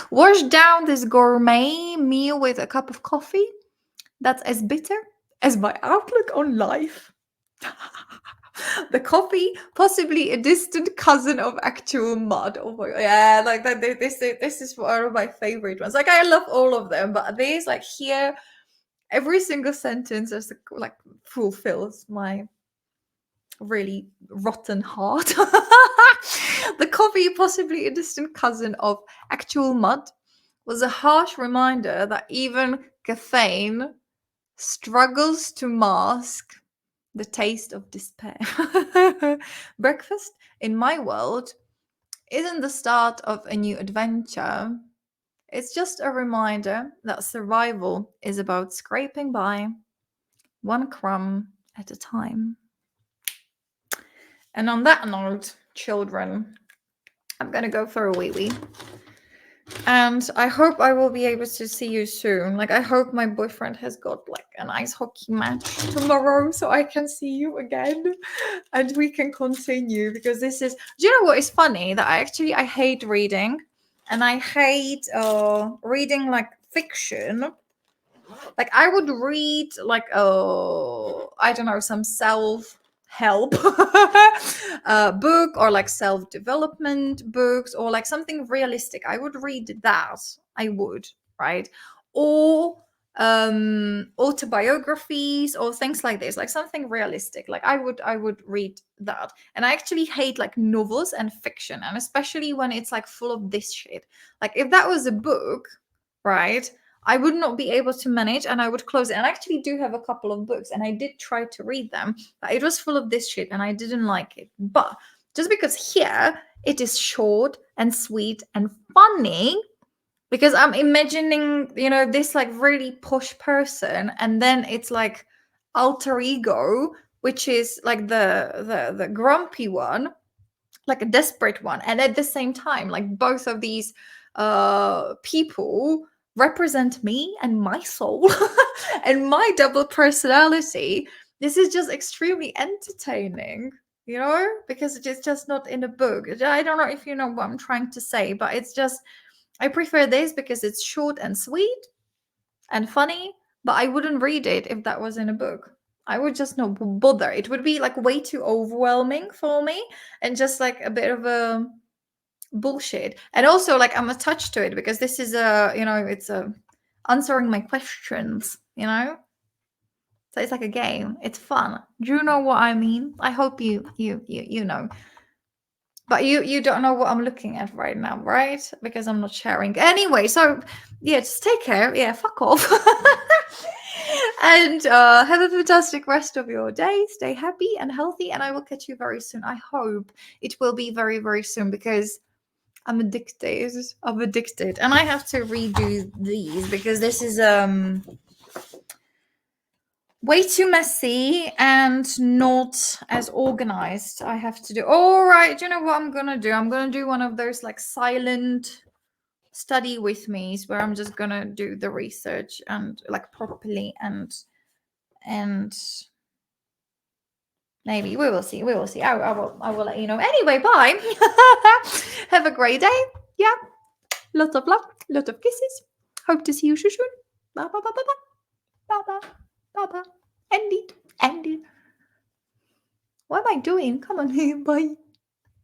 Wash down this gourmet meal with a cup of coffee that's as bitter as my outlook on life. The coffee, possibly a distant cousin of actual mud. Oh my god, yeah, this is one of my favorite ones. I love all of them, but these here, every single sentence is fulfills my really rotten heart. The coffee, possibly a distant cousin of actual mud, was a harsh reminder that even caffeine struggles to mask the taste of despair. Breakfast, in my world, isn't the start of a new adventure. It's just a reminder that survival is about scraping by, one crumb at a time. And on that note, children, I'm going to go for a wee-wee. And I hope I will be able to see you soon. I hope my boyfriend has got a nice hockey match tomorrow so I can see you again and we can continue, because this is, do you know what is funny? That I hate reading, and I hate reading fiction. I would read I don't know, some self help book, or like self-development books, or like something realistic, I would read that. I would, right? Or autobiographies or things like this, like something realistic. Like I would read that. And I actually hate like novels and fiction, and especially when it's like full of this shit. Like if that was a book, right, I would not be able to manage, and I would close it. And I actually do have a couple of books, and I did try to read them, but it was full of this shit and I didn't like it. But just because here it is short and sweet and funny, because I'm imagining, you know, this like really posh person, and then it's like alter ego, which is like the grumpy one, like a desperate one. And at the same time, like both of these people represent me and my soul and my double personality. This is just extremely entertaining, you know, because it's just not in a book. I don't know if you know what I'm trying to say, but it's just, I prefer this because it's short and sweet and funny, but I wouldn't read it if that was in a book. I would just not bother. It would be like way too overwhelming for me, and just like a bit of a bullshit. And also like I'm attached to it because this is a, you know, it's a answering my questions, you know? So it's like a game. It's fun. Do you know what I mean? I hope you know. But you don't know what I'm looking at right now, right? Because I'm not sharing. Anyway, so yeah, just take care. Yeah, fuck off. And have a fantastic rest of your day. Stay happy and healthy, and I will catch you very soon. I hope it will be very, very soon, because I'm addicted. I'm addicted. And I have to redo these because this is way too messy and not as organized. I have to do. All right, you know what I'm gonna do? I'm gonna do one of those like silent study with me's where I'm just gonna do the research and like properly, and maybe we will see. We will see. I will let you know. Anyway, bye. Have a great day. Yeah. Lots of love, lots of kisses. Hope to see you soon. Bye bye bye bye bye bye bye bye bye. End it. End it. What am I doing? Come on, bye.